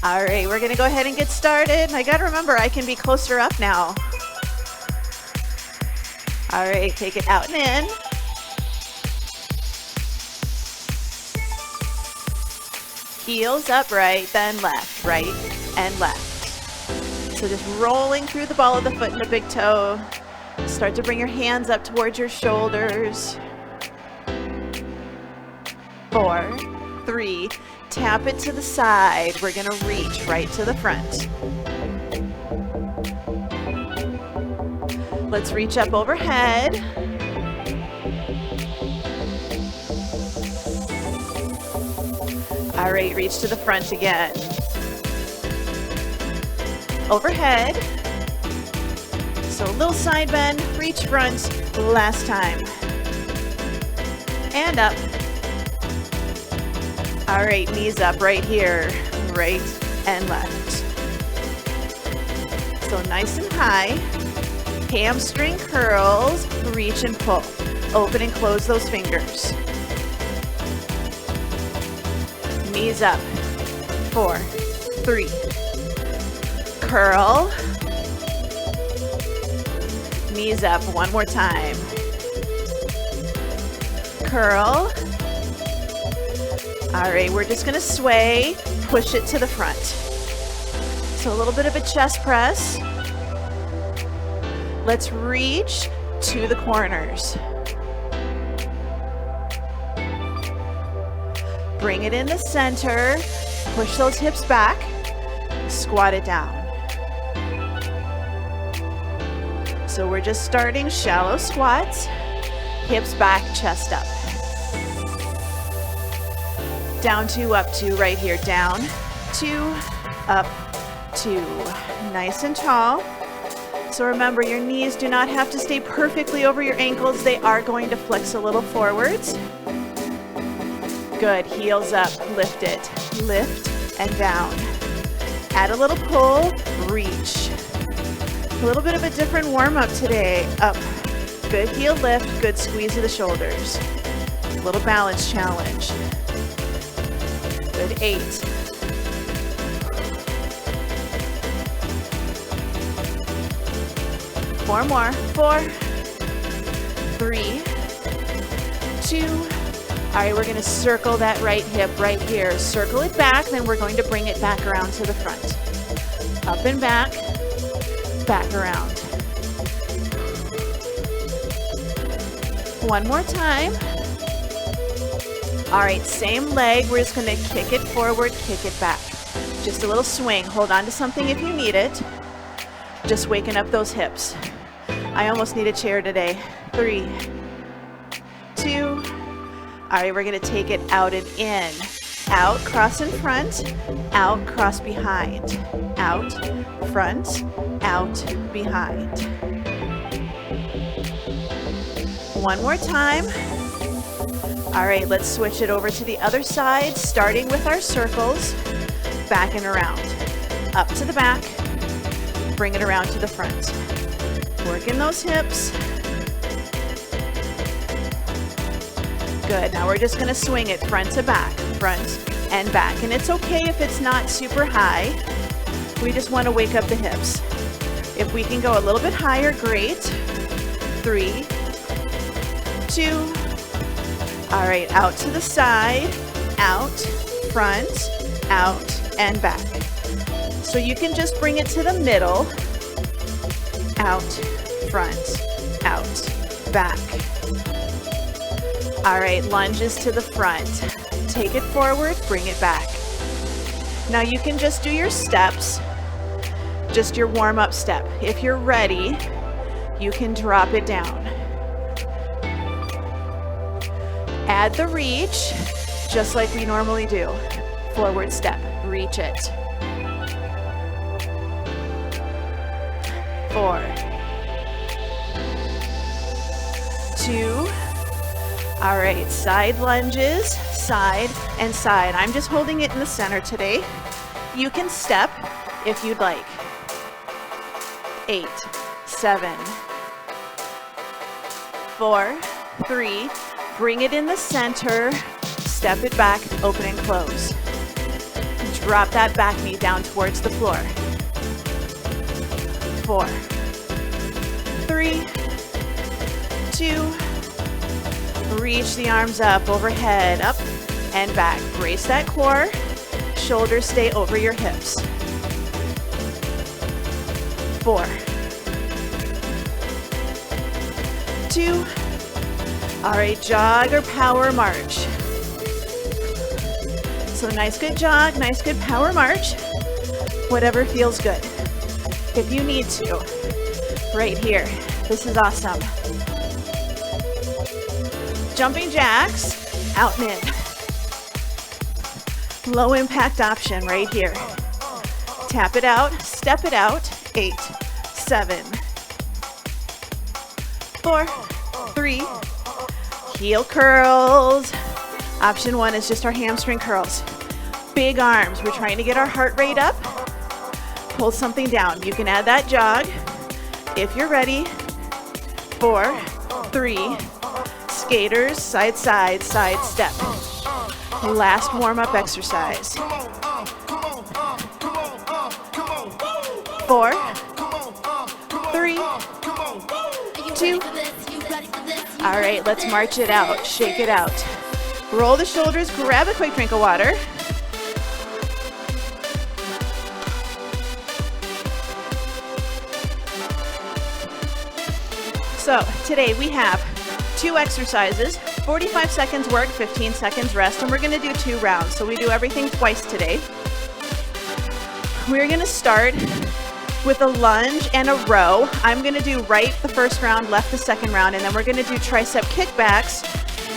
All right, we're gonna go ahead and get started. I gotta remember, I can be closer up now. All right, take it out and in. Heels up, right, then left, right, and left. So just rolling through the ball of the foot and the big toe. Start to bring your hands up towards your shoulders. 4, 3, tap it to the side. We're gonna reach right to the front. Let's reach up overhead. All right, reach to the front again. Overhead. So a little side bend, reach front, last time. And up. All right, knees up right here, right and left. So nice and high. Hamstring curls, reach and pull. Open and close those fingers. Knees up. 4, 3. Curl. Knees up one more time. Curl. All right, we're just gonna sway, push it to the front. So a little bit of a chest press. Let's reach to the corners. Bring it in the center, push those hips back, squat it down. So we're just starting shallow squats, hips back, chest up. Down 2, up 2, right here, down 2, up 2. Nice and tall. So remember, your knees do not have to stay perfectly over your ankles. They are going to flex a little forwards. Good, heels up, lift it, lift and down. Add a little pull, reach. A little bit of a different warm-up today. Up, good heel lift, good squeeze of the shoulders. A little balance challenge. Good, 8. Four more, 4, 3, 2. All right, we're gonna circle that right hip right here. Circle it back, then we're going to bring it back around to the front. Up and back, back around. One more time. All right, same leg. We're just gonna kick it forward, kick it back. Just a little swing. Hold on to something if you need it. Just waking up those hips. I almost need a chair today. 3, 2. All right, we're gonna take it out and in. Out, cross in front, out, cross behind. Out, front, out, behind. One more time. All right, let's switch it over to the other side, starting with our circles, back and around. Up to the back, bring it around to the front. Working those hips. Good, now we're just gonna swing it front to back, front and back. And it's okay if it's not super high. We just wanna wake up the hips. If we can go a little bit higher, great. 3, 2. All right, out to the side, out, front, out, and back. So you can just bring it to the middle, out, front, out, back. All right, lunges to the front. Take it forward, bring it back. Now you can just do your steps, just your warm-up step. If you're ready, you can drop it down. Add the reach, just like we normally do. Forward step, reach it. 4, 2. All right, side lunges, side and side. I'm just holding it in the center today. You can step if you'd like. 8, 7, 4, 3. Bring it in the center, step it back, open and close. drop that back knee down towards the floor. 4, 3, 2, reach the arms up, overhead, up and back. Brace that core, shoulders stay over your hips. 4, 2, all right, jog or power march. So nice good jog, nice good power march, whatever feels good. If you need to, right here, this is awesome. Jumping jacks, out and in. Low impact option right here. Tap it out, step it out, 8, 7, 4, 3, heel curls. Option 1 is just our hamstring curls. Big arms, we're trying to get our heart rate up. Pull something down. You can add that jog if you're ready. 4, 3, skaters, side, side, side step. Last warm-up exercise. 4, 3, 2. All right, let's march it out, shake it out. Roll the shoulders, grab a quick drink of water. So today we have 2 exercises, 45 seconds work, 15 seconds rest, and we're gonna do 2 rounds. So we do everything twice today. We're gonna start with a lunge and a row. I'm gonna do right the first round, left the second round, and then we're gonna do tricep kickbacks.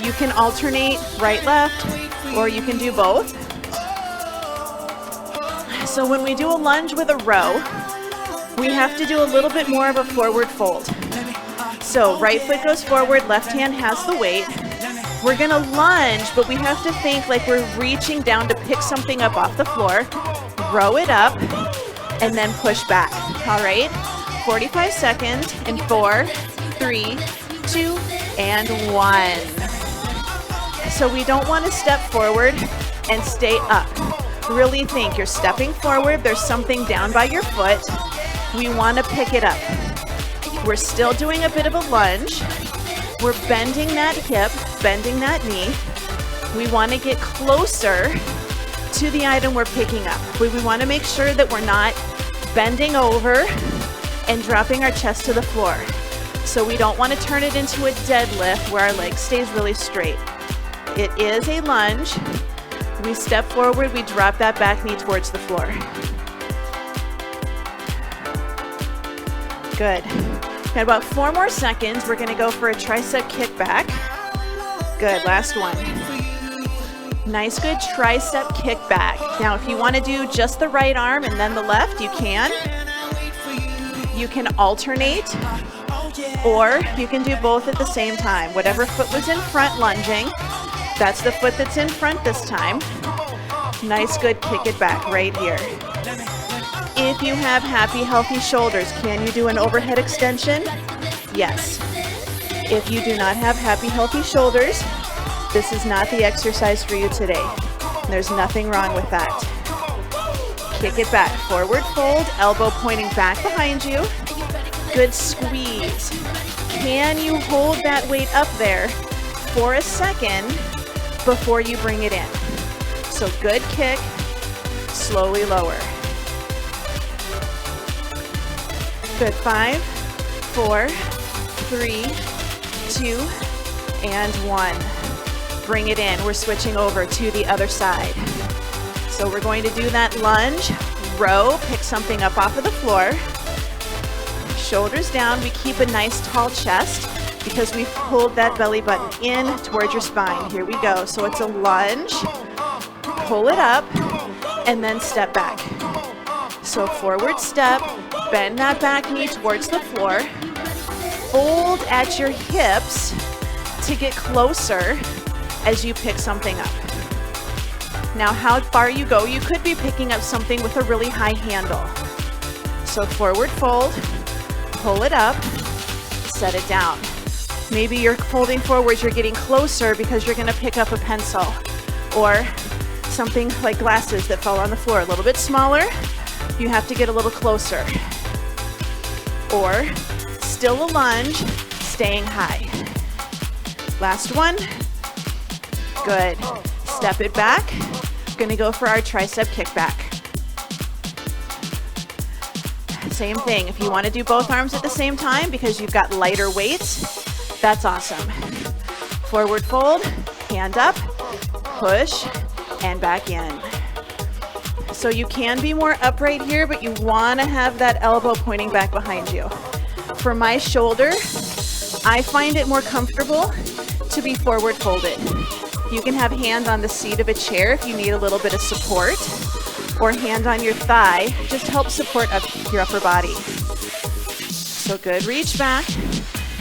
You can alternate right, left, or you can do both. So when we do a lunge with a row, we have to do a little bit more of a forward fold. So right foot goes forward, left hand has the weight. We're gonna lunge, but we have to think like we're reaching down to pick something up off the floor, row it up, and then push back. All right, 45 seconds in 4, 3, 2, and 1. So we don't want to step forward and stay up. Really think you're stepping forward, there's something down by your foot. We want to pick it up. We're still doing a bit of a lunge. We're bending that hip, bending that knee. We want to get closer to the item we're picking up. We want to make sure that we're not bending over and dropping our chest to the floor. So we don't want to turn it into a deadlift where our leg stays really straight. It is a lunge. We step forward, we drop that back knee towards the floor. Good. Got about 4 more seconds. We're gonna go for a tricep kickback. Good, last one. Nice, good tricep kickback. Now, if you wanna do just the right arm and then the left, you can. You can alternate, or you can do both at the same time. Whatever foot was in front lunging, that's the foot that's in front this time. Nice, good, kick it back right here. If you have happy, healthy shoulders, can you do an overhead extension? Yes. If you do not have happy, healthy shoulders, this is not the exercise for you today. There's nothing wrong with that. Kick it back, forward fold, elbow pointing back behind you. Good squeeze. Can you hold that weight up there for a second before you bring it in? So good kick, slowly lower. Good, 5, 4, 3, 2, and 1. Bring it in. We're switching over to the other side. So we're going to do that lunge, row, pick something up off of the floor. Shoulders down. We keep a nice tall chest because we've pulled that belly button in towards your spine. Here we go. So it's a lunge, pull it up, and then step back. So forward step, bend that back knee towards the floor, fold at your hips to get closer as you pick something up. Now how far you go, you could be picking up something with a really high handle. So forward fold, pull it up, set it down. Maybe you're folding forward, you're getting closer because you're gonna pick up a pencil or something like glasses that fall on the floor. A little bit smaller, you have to get a little closer. Or still a lunge, staying high. Last one. Good. Step it back. Gonna go for our tricep kickback. Same thing. If you want to do both arms at the same time because you've got lighter weights, that's awesome. Forward fold, hand up, push, and back in. So you can be more upright here, but you want to have that elbow pointing back behind you. For my shoulder, I find it more comfortable to be forward folded. You can have hand on the seat of a chair if you need a little bit of support, or hand on your thigh, just help support your upper body. So good, reach back,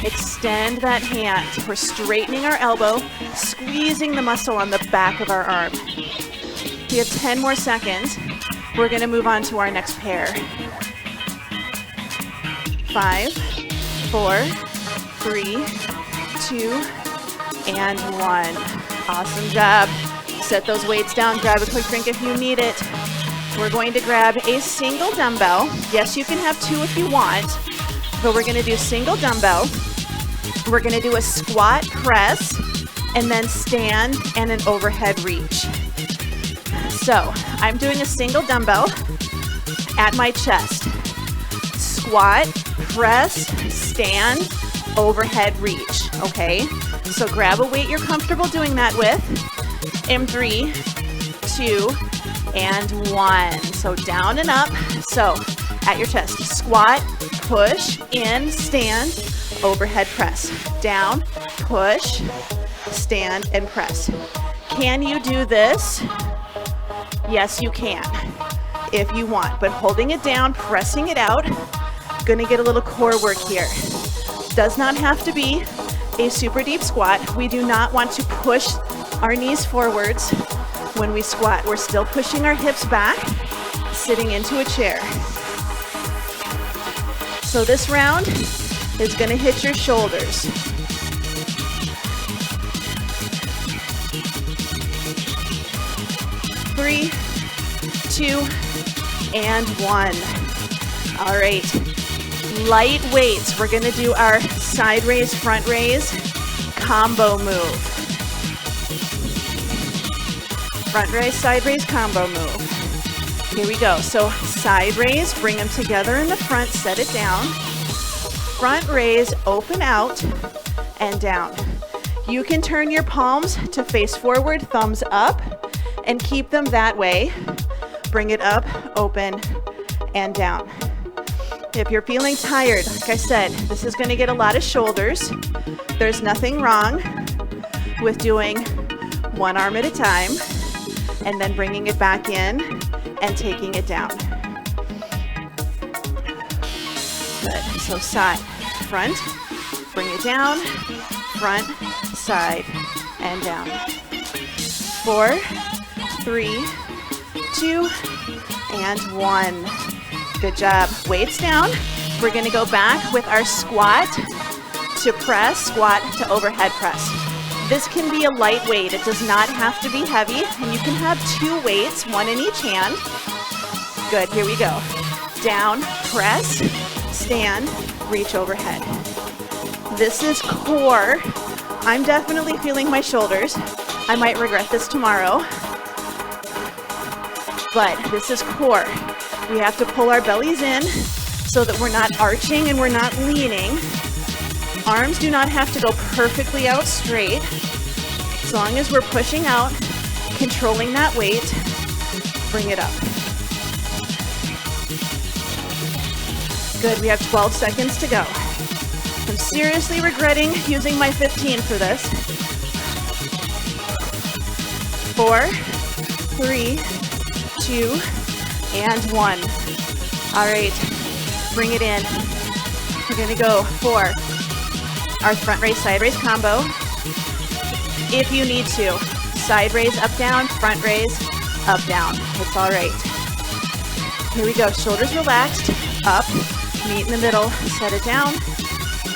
extend that hand. We're straightening our elbow, squeezing the muscle on the back of our arm. We have 10 more seconds. We're gonna move on to our next pair. 5, 4, 3, 2, and 1. Awesome job. Set those weights down, grab a quick drink if you need it. We're going to grab a single dumbbell. Yes, you can have two if you want, but we're gonna do single dumbbell. We're gonna do a squat press, and then stand and an overhead reach. So I'm doing a single dumbbell at my chest. Squat, press, stand, overhead reach, okay? So grab a weight you're comfortable doing that with. In 3, 2, and 1. So down and up. So at your chest, squat, push, in, stand, overhead press. Down, push, stand, and press. Can you do this? Yes, you can, if you want, but holding it down, pressing it out, gonna get a little core work here. Does not have to be a super deep squat. We do not want to push our knees forwards when we squat. We're still pushing our hips back, sitting into a chair. So this round is gonna hit your shoulders. 3, 2, and 1. All right, light weights. We're gonna do our side raise, front raise combo move. Front raise, side raise combo move. Here we go. So side raise, bring them together in the front, set it down. Front raise, open out and down. You can turn your palms to face forward, thumbs up, and keep them that way. Bring it up, open, and down. If you're feeling tired, like I said, this is gonna get a lot of shoulders. There's nothing wrong with doing one arm at a time and then bringing it back in and taking it down. Good, so side, front, bring it down, front, side, and down. 4, 3, 2, and 1. Good job. Weights down. We're gonna go back with our squat to press, squat to overhead press. This can be a light weight. It does not have to be heavy, and you can have 2 weights, 1 in each hand. Good, here we go. Down, press, stand, reach overhead. This is core. I'm definitely feeling my shoulders. I might regret this tomorrow. But this is core. We have to pull our bellies in so that we're not arching and we're not leaning. Arms do not have to go perfectly out straight. As long as we're pushing out, controlling that weight, bring it up. Good, we have 12 seconds to go. I'm seriously regretting using my 15 for this. 4, 3, 2, and 1. All right, bring it in. We're gonna go for our front raise, side raise combo. If you need to, side raise, up, down, front raise, up, down. It's all right. Here we go, shoulders relaxed, up, meet in the middle, set it down,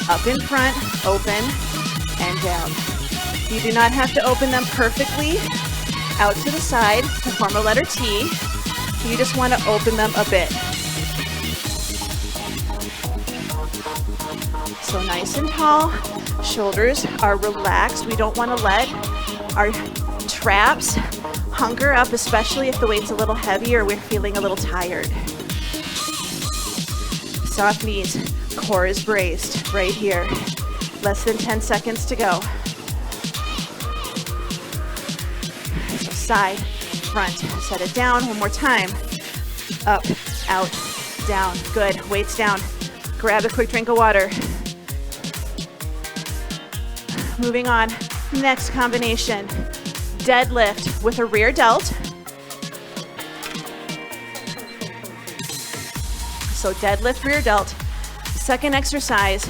up in front, open, and down. You do not have to open them perfectly. out to the side to form a letter T. You just want to open them a bit. So nice and tall, shoulders are relaxed. We don't want to let our traps hunker up, especially if the weight's a little heavy or we're feeling a little tired. Soft knees, core is braced right here. Less than 10 seconds to go. So side, front, set it down. One more time. Up, out, down. Good, weights down. Grab a quick drink of water. Moving on, next combination. Deadlift with a rear delt. So deadlift, rear delt. Second exercise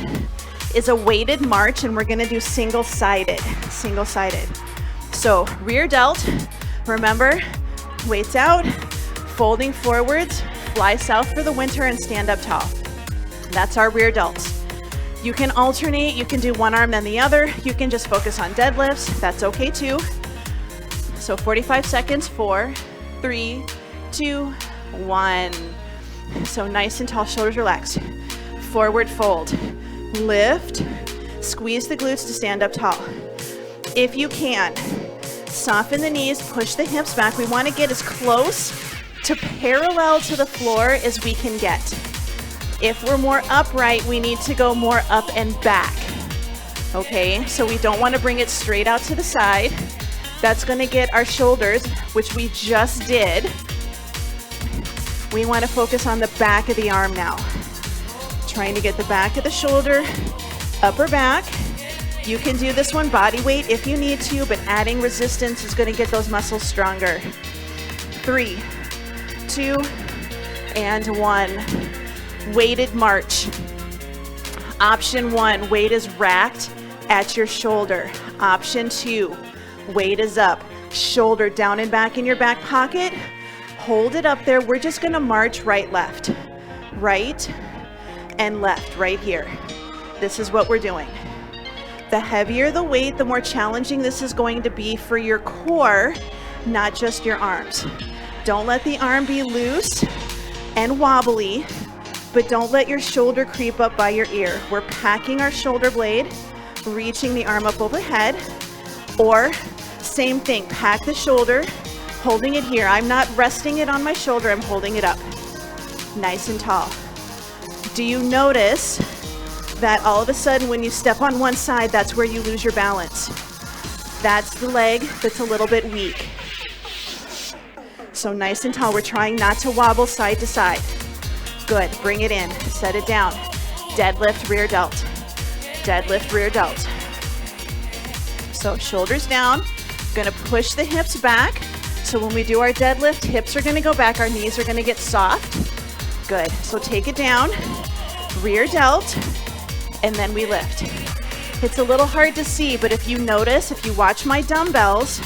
is a weighted march, and we're gonna do single-sided. So rear delt, remember, weights out, folding forwards, fly south for the winter, and stand up tall. That's our rear delts. You can alternate, you can do one arm then the other, you can just focus on deadlifts, that's okay too. So 45 seconds, 4, 3, 2, 1. So nice and tall, shoulders relaxed. Forward fold, lift, squeeze the glutes to stand up tall. If you can, soften the knees, push the hips back. We want to get as close to parallel to the floor as we can get. If we're more upright, we need to go more up and back. Okay, so we don't want to bring it straight out to the side. That's going to get our shoulders, which we just did. We want to focus on the back of the arm now. Trying to get the back of the shoulder, upper back. You can do this one body weight if you need to, but adding resistance is going to get those muscles stronger. 3, 2, and 1. Weighted march. Option 1, weight is racked at your shoulder. Option 2, weight is up, shoulder down and back in your back pocket. Hold it up there. We're just gonna march right, left, right, and left right here. This is what we're doing. The heavier the weight, the more challenging this is going to be for your core, not just your arms. Don't let the arm be loose and wobbly, but don't let your shoulder creep up by your ear. We're packing our shoulder blade, reaching the arm up overhead, or same thing, pack the shoulder, holding it here. I'm not resting it on my shoulder, I'm holding it up. Nice and tall. Do you notice that all of a sudden when you step on one side, that's where you lose your balance? That's the leg that's a little bit weak. So nice and tall, we're trying not to wobble side to side. Good, bring it in, set it down. Deadlift, rear delt. Deadlift, rear delt. So shoulders down, gonna push the hips back. So when we do our deadlift, hips are gonna go back, our knees are gonna get soft. Good, so take it down, rear delt, and then we lift. It's a little hard to see, but if you notice, if you watch my dumbbells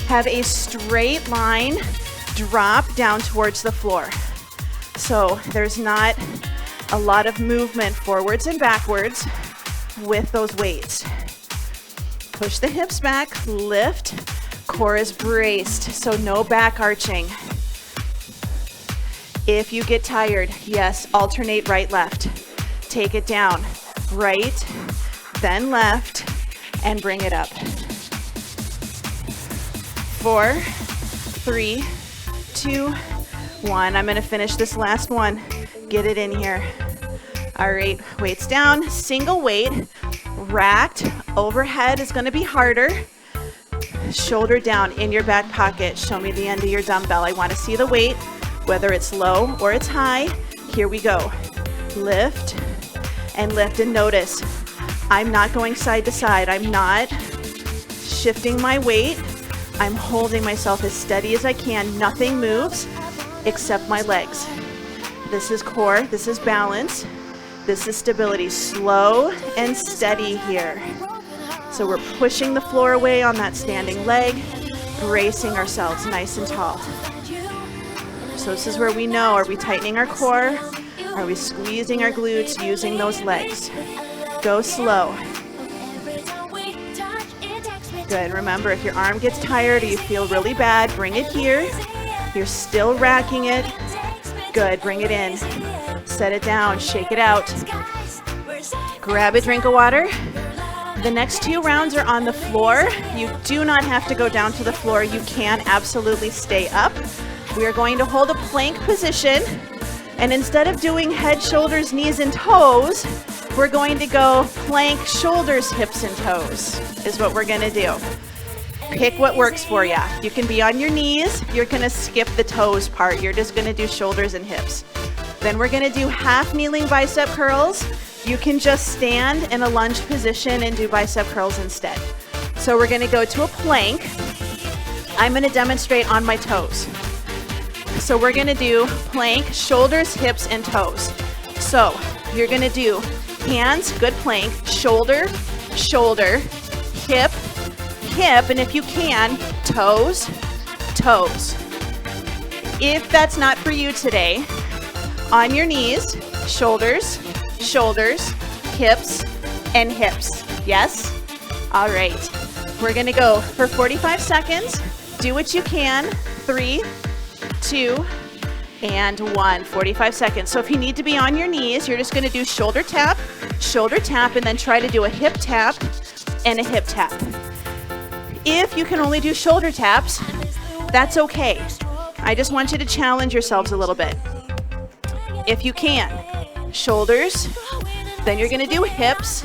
have a straight line drop down towards the floor. So there's not a lot of movement forwards and backwards with those weights. Push the hips back, lift, core is braced, so no back arching. If you get tired, yes, alternate right, left. Take it down, right, then left, and bring it up. 4, 3, 2, 1. I'm gonna finish this last one. Get it in here. All right, weights down, single weight, racked, overhead is gonna be harder. Shoulder down in your back pocket. Show me the end of your dumbbell. I wanna see the weight, whether it's low or it's high. Here we go. Lift and lift, and notice, I'm not going side to side. I'm not shifting my weight. I'm holding myself as steady as I can. Nothing moves except my legs. This is core, this is balance, this is stability. Slow and steady here. So we're pushing the floor away on that standing leg, bracing ourselves nice and tall. So this is where we know, are we tightening our core? Are we squeezing our glutes using those legs? Go slow. Good. Remember, if your arm gets tired or you feel really bad, bring it here. You're still racking it. Good. Bring it in. Set it down. Shake it out. Grab a drink of water. The next 2 rounds are on the floor. You do not have to go down to the floor. You can absolutely stay up. We are going to hold a plank position. And instead of doing head, shoulders, knees, and toes, we're going to go plank, shoulders, hips, and toes is what we're going to do. Pick what works for you. You can be on your knees. You're going to skip the toes part. You're just going to do shoulders and hips. Then we're going to do half kneeling bicep curls. You can just stand in a lunge position and do bicep curls instead. So we're going to go to a plank. I'm going to demonstrate on my toes. So we're going to do plank, shoulders, hips, and toes. So you're going to do hands, good plank, shoulder, shoulder, hip, hip, and if you can, toes, toes. If that's not for you today, on your knees, shoulders, shoulders, hips, and hips. Yes? All right. We're going to go for 45 seconds. Do what you can. 3, 2, and 1. 45 seconds. So if you need to be on your knees, you're just going to do shoulder tap, and then try to do a hip tap and a hip tap. If you can only do shoulder taps, that's okay. I just want you to challenge yourselves a little bit. If you can, shoulders, then you're going to do hips,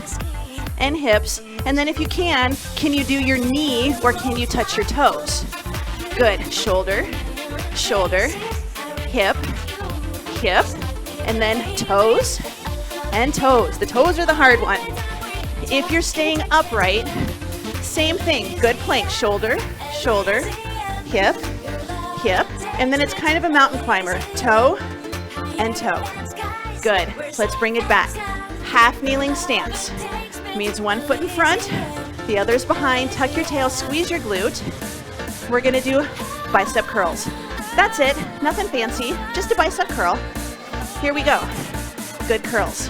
and then if you can you do your knee or can you touch your toes? Good. Shoulder, shoulder, hip, hip, and then toes and toes. The toes are the hard one. If you're staying upright, same thing. Good plank. Shoulder, shoulder, hip, hip, and then it's kind of a mountain climber. Toe and toe. Good. Let's bring it back. Half kneeling stance. Means one foot in front, the other's behind. Tuck your tail, squeeze your glute. We're going to do bicep curls. That's it. Nothing fancy. Just a bicep curl. Here we go. Good curls.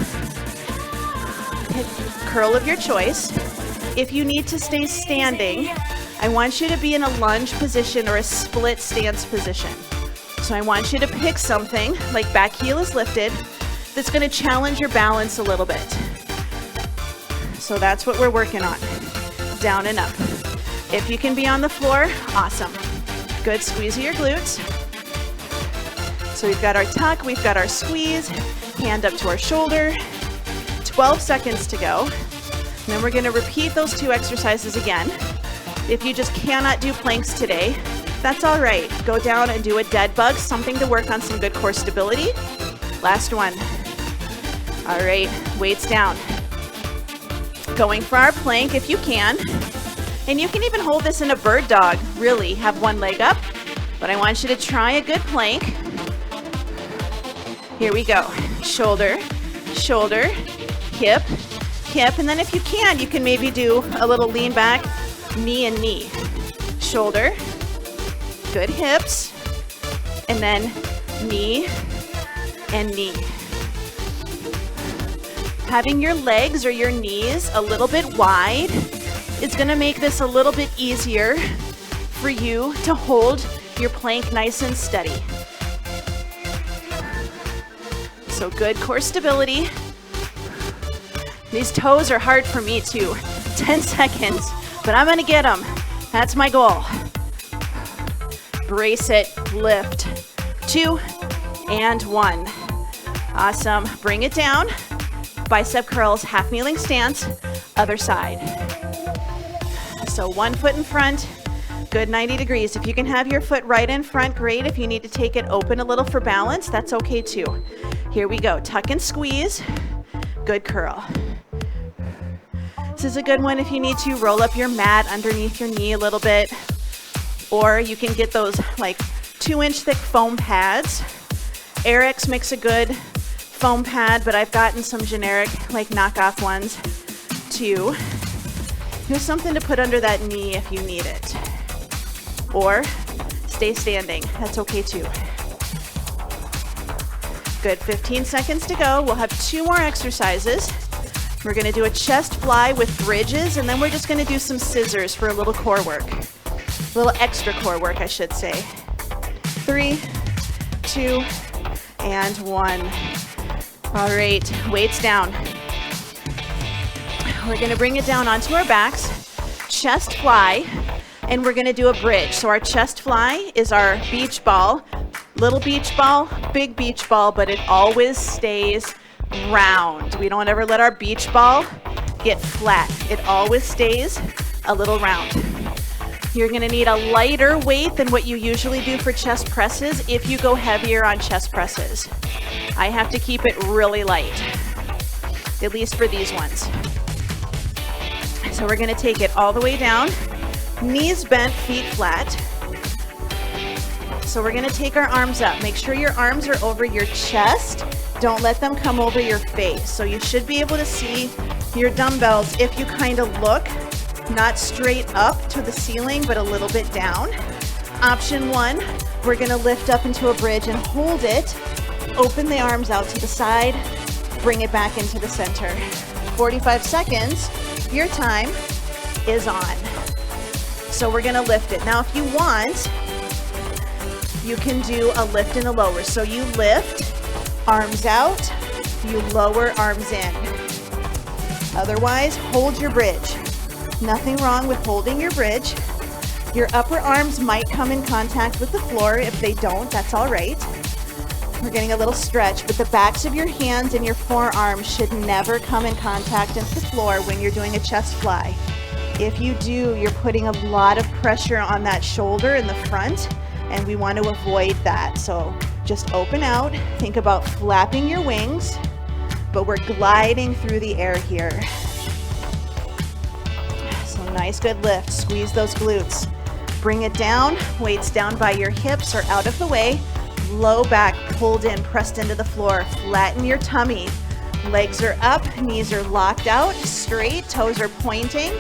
Pick curl of your choice. If you need to stay standing, I want you to be in a lunge position or a split stance position. So I want you to pick something like back heel is lifted that's going to challenge your balance a little bit. So that's what we're working on. Down and up. If you can be on the floor, awesome. Good, squeeze of your glutes. So we've got our tuck, we've got our squeeze, hand up to our shoulder. 12 seconds to go. And then we're going to repeat those 2 exercises again. If you just cannot do planks today, that's all right. Go down and do a dead bug, something to work on some good core stability. Last one. All right, weights down. Going for our plank if you can. And you can even hold this in a bird dog, really. Have one leg up. But I want you to try a good plank. Here we go. Shoulder, shoulder, hip, hip. And then if you can maybe do a little lean back, knee and knee. Shoulder, good hips, and then knee and knee. Having your legs or your knees a little bit wide is going to make this a little bit easier for you to hold your plank nice and steady. So good core stability. These toes are hard for me too. 10 seconds, but I'm going to get them. That's my goal. Brace it, lift. 2 and 1. Awesome. Bring it down. Bicep curls, half kneeling stance, other side. So 1 foot in front, good 90 degrees. If you can have your foot right in front, great. If you need to take it open a little for balance, that's okay too. Here we go. Tuck and squeeze. Good curl. This is a good one if you need to roll up your mat underneath your knee a little bit. Or you can get those like 2-inch thick foam pads. Airx makes a good foam pad, but I've gotten some generic like knockoff ones too. Here's something to put under that knee if you need it. Or stay standing. That's okay too. Good, 15 seconds to go. We'll have 2 more exercises. We're gonna do a chest fly with bridges, and then we're just gonna do some scissors for a little core work. A little extra core work, I should say. 3, 2, and 1. All right, weights down. We're gonna bring it down onto our backs, chest fly, and we're gonna do a bridge. So our chest fly is our beach ball, little beach ball, big beach ball, but it always stays round. We don't ever let our beach ball get flat. It always stays a little round. You're gonna need a lighter weight than what you usually do for chest presses if you go heavier on chest presses. I have to keep it really light, at least for these ones. So we're gonna take it all the way down, knees bent, feet flat. So we're gonna take our arms up. Make sure your arms are over your chest. Don't let them come over your face. So you should be able to see your dumbbells if you kind of look, not straight up to the ceiling, but a little bit down. Option 1, we're gonna lift up into a bridge and hold it. Open the arms out to the side, bring it back into the center. 45 seconds, your time is on. So we're gonna lift it. Now if you want, you can do a lift and a lower. So you lift, arms out, you lower, arms in. Otherwise, hold your bridge. Nothing wrong with holding your bridge. Your upper arms might come in contact with the floor. If they don't, that's all right. We're getting a little stretch, but the backs of your hands and your forearms should never come in contact with the floor when you're doing a chest fly. If you do, you're putting a lot of pressure on that shoulder in the front, and we want to avoid that. So just open out, think about flapping your wings, but we're gliding through the air here. So nice, good lift. Squeeze those glutes. Bring it down, weights down by your hips or out of the way. Low back pulled in, pressed into the floor. Flatten your tummy. Legs are up, knees are locked out, straight, toes are pointing.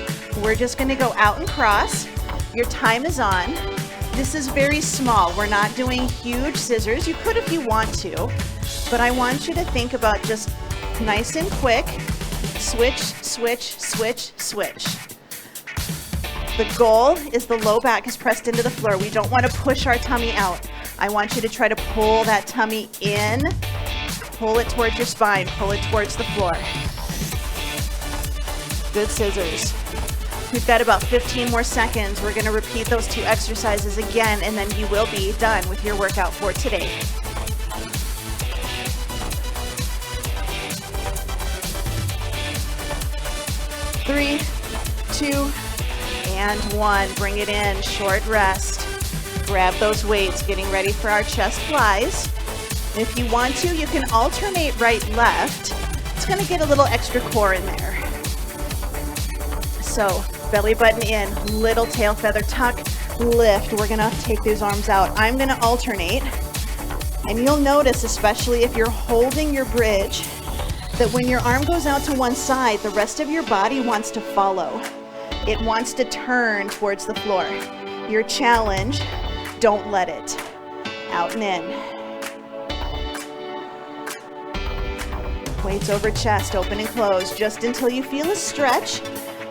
We're just gonna go out and cross. Your time is on. This is very small. We're not doing huge scissors. You could if you want to, but I want you to think about just nice and quick. Switch, switch, switch, switch. The goal is the low back is pressed into the floor. We don't want to push our tummy out. I want you to try to pull that tummy in, pull it towards your spine, pull it towards the floor. Good scissors. We've got about 15 more seconds. We're gonna repeat those 2 exercises again, and then you will be done with your workout for today. 3, 2, and 1. Bring it in, short rest. Grab those weights, getting ready for our chest flies. If you want to, you can alternate right, left. It's gonna get a little extra core in there. So, belly button in, little tail feather tuck, lift. We're gonna take these arms out. I'm gonna alternate, and you'll notice, especially if you're holding your bridge, that when your arm goes out to one side, the rest of your body wants to follow. It wants to turn towards the floor. Your challenge, don't let it. Out and in. Weights over chest, open and close, just until you feel a stretch.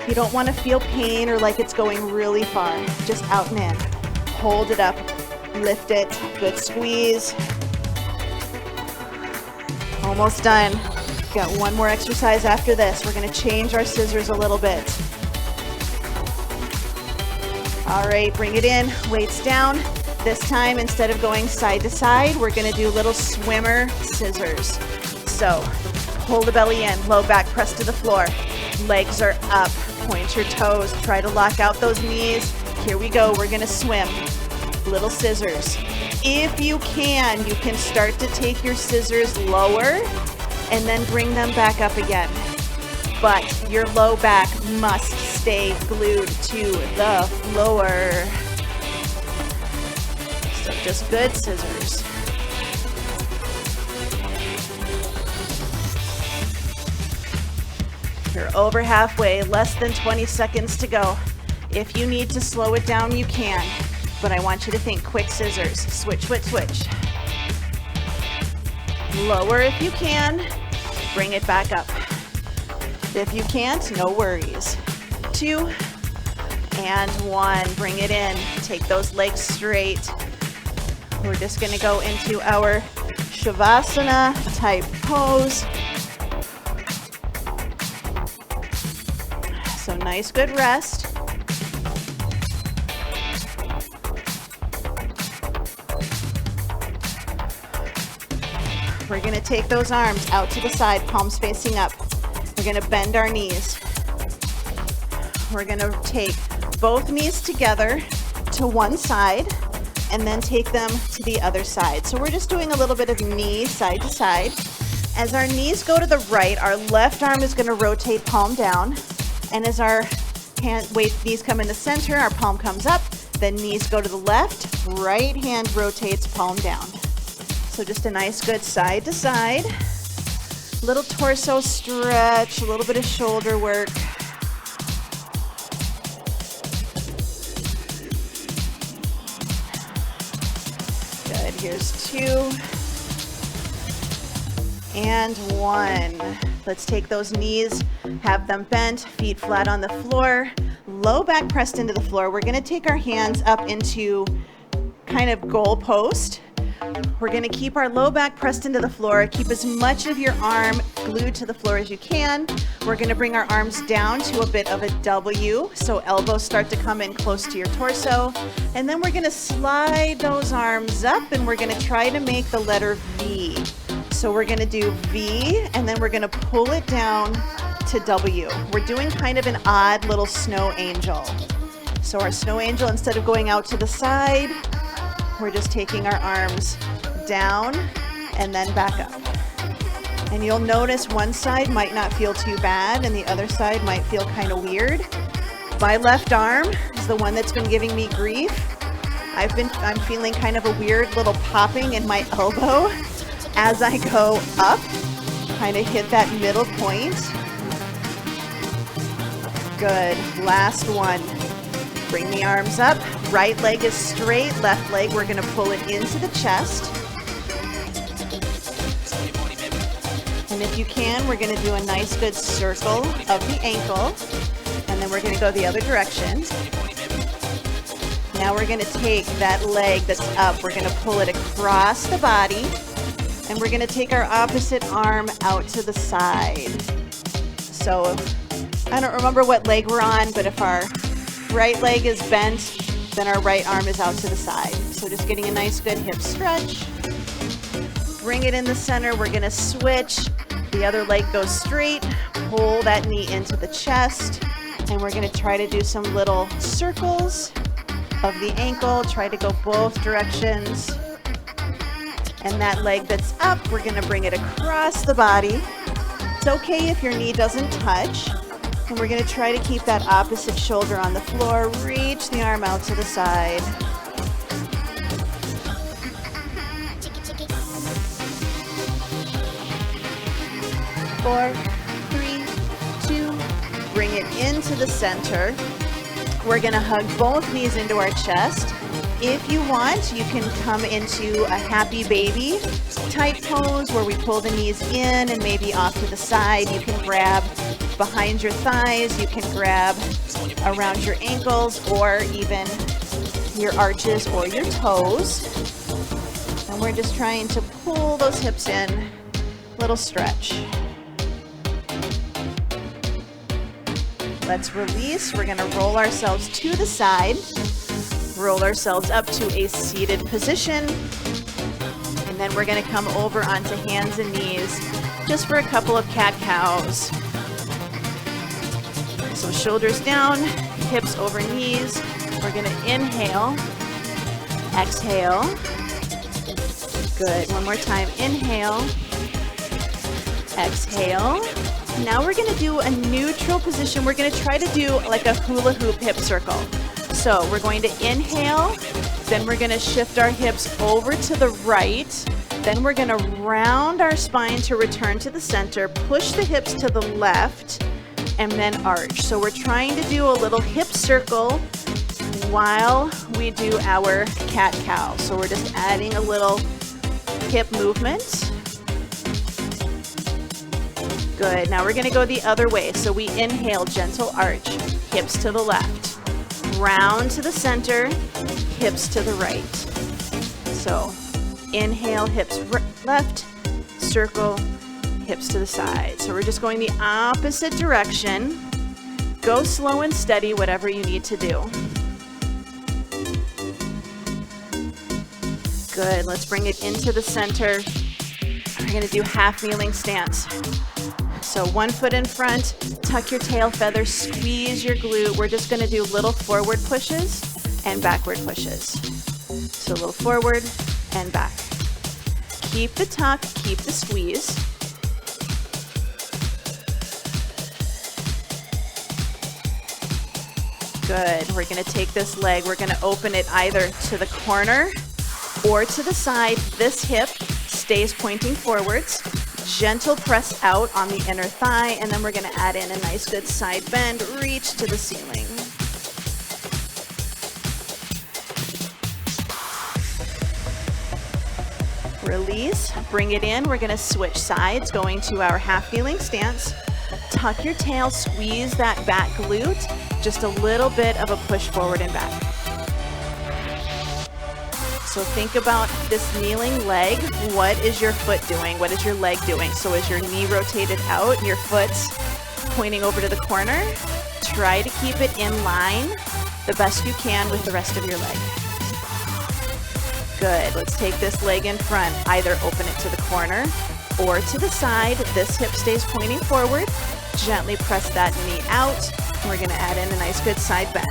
You don't want to feel pain or like it's going really far. Just out and in. Hold it up, lift it, good squeeze. Almost done. Got one more exercise after this. We're gonna change our scissors a little bit. All right, bring it in, weights down. This time, instead of going side to side, we're gonna do little swimmer scissors. So, pull the belly in, low back pressed to the floor. Legs are up, point your toes, try to lock out those knees. Here we go, we're gonna swim. Little scissors. If you can start to take your scissors lower and then bring them back up again. But your low back must stay glued to the floor. So just good scissors. You're over halfway, less than 20 seconds to go. If you need to slow it down, you can. But I want you to think quick scissors. Switch, switch, switch. Lower if you can. Bring it back up. If you can't, no worries. 2 and 1. Bring it in. Take those legs straight. We're just going to go into our Shavasana type pose. So nice, good rest. We're going to take those arms out to the side, palms facing up. We're going to bend our knees. We're going to take both knees together to one side and then take them to the other side. So we're just doing a little bit of knee side to side. As our knees go to the right, our left arm is going to rotate palm down. And as our knees come in the center, our palm comes up, then knees go to the left, right hand rotates palm down. So just a nice good side to side. Little torso stretch, a little bit of shoulder work. Good, here's 2 and 1. Let's take those knees, have them bent, feet flat on the floor, low back pressed into the floor. We're gonna take our hands up into kind of goal post. We're going to keep our low back pressed into the floor. Keep as much of your arm glued to the floor as you can. We're going to bring our arms down to a bit of a W, so elbows start to come in close to your torso. And then we're going to slide those arms up, and we're going to try to make the letter V. So we're going to do V, and then we're going to pull it down to W. We're doing kind of an odd little snow angel. So our snow angel, instead of going out to the side, we're just taking our arms down and then back up. And you'll notice one side might not feel too bad and the other side might feel kind of weird. My left arm is the one that's been giving me grief. I'm feeling kind of a weird little popping in my elbow as I go up, kind of hit that middle point. Good, last one. Bring the arms up, right leg is straight, left leg, we're gonna pull it into the chest. And if you can, we're gonna do a nice good circle of the ankle, and then we're gonna go the other direction. Now we're gonna take that leg that's up, we're gonna pull it across the body, and we're gonna take our opposite arm out to the side. So, I don't remember what leg we're on, but if our right leg is bent, then our right arm is out to the side. So just getting a nice good hip stretch. Bring it in the center. We're going to switch. The other leg goes straight. Pull that knee into the chest. And we're going to try to do some little circles of the ankle. Try to go both directions. And that leg that's up, we're going to bring it across the body. It's okay if your knee doesn't touch. And we're going to try to keep that opposite shoulder on the floor. Reach the arm out to the side. Four, 3, 2, bring it into the center. We're going to hug both knees into our chest. If you want, you can come into a happy baby type pose where we pull the knees in and maybe off to the side. You can grab behind your thighs, you can grab around your ankles or even your arches or your toes. And we're just trying to pull those hips in, little stretch. Let's release. We're going to roll ourselves to the side. Roll ourselves up to a seated position. And then we're going to come over onto hands and knees just for a couple of cat-cows. So shoulders down, hips over knees. We're going to inhale, exhale. Good. One more time. Inhale, exhale. Now we're going to do a neutral position. We're going to try to do like a hula hoop hip circle. So we're going to inhale, then we're going to shift our hips over to the right, then we're going to round our spine to return to the center, push the hips to the left, and then arch. So we're trying to do a little hip circle while we do our cat-cow. So we're just adding a little hip movement. Good. Now we're going to go the other way. So we inhale, gentle arch, hips to the left. Round to the center, hips to the right. So inhale, hips left, circle, hips to the side. So we're just going the opposite direction. Go slow and steady, whatever you need to do. Good. Let's bring it into the center. We're going to do half kneeling stance. So one foot in front, tuck your tail feather, squeeze your glute. We're just going to do little forward pushes and backward pushes. So a little forward and back. Keep the tuck, keep the squeeze. Good. We're going to take this leg, we're going to open it either to the corner or to the side. This hip stays pointing forwards. Gentle press out on the inner thigh, and then we're going to add in a nice good side bend, reach to the ceiling. Release, bring it in. We're going to switch sides, going to our half kneeling stance. Tuck your tail, squeeze that back glute, just a little bit of a push forward and back. So think about this kneeling leg. What is your foot doing? What is your leg doing? So is your knee rotated out, your foot's pointing over to the corner? Try to keep it in line the best you can with the rest of your leg. Good. Let's take this leg in front. Either open it to the corner or to the side. This hip stays pointing forward. Gently press that knee out. We're going to add in a nice good side bend.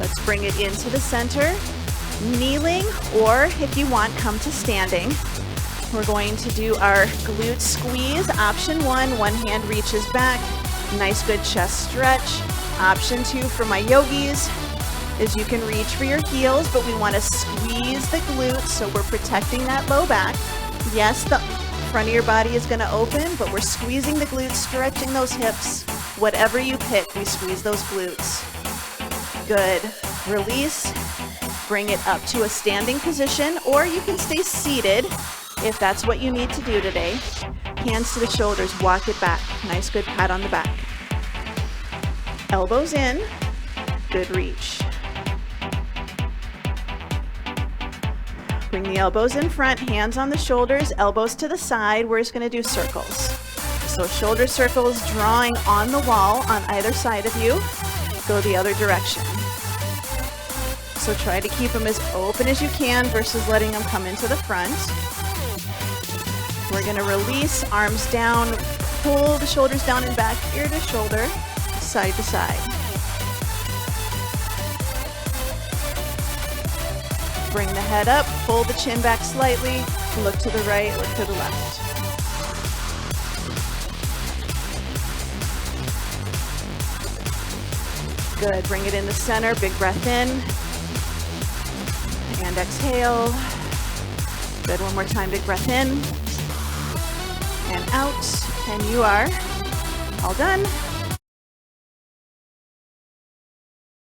Let's bring it into the center, kneeling, or if you want, come to standing. We're going to do our glute squeeze. Option 1, one hand reaches back. Nice good chest stretch. Option 2 for my yogis is you can reach for your heels, but we want to squeeze the glutes so we're protecting that low back. Yes, the front of your body is going to open, but we're squeezing the glutes, stretching those hips. Whatever you pick, we squeeze those glutes. Good. Release. Bring it up to a standing position, or you can stay seated if that's what you need to do today. Hands to the shoulders, walk it back. Nice good pat on the back. Elbows in. Good reach. Bring the elbows in front, hands on the shoulders, elbows to the side. We're just going to do circles. So shoulder circles, drawing on the wall on either side of you. Go the other direction. So try to keep them as open as you can versus letting them come into the front. We're going to release, arms down, pull the shoulders down and back, ear to shoulder, side to side. Bring the head up, pull the chin back slightly, look to the right, look to the left. Good, bring it in the center, big breath in, and exhale. Good, one more time, big breath in, and out, and you are all done.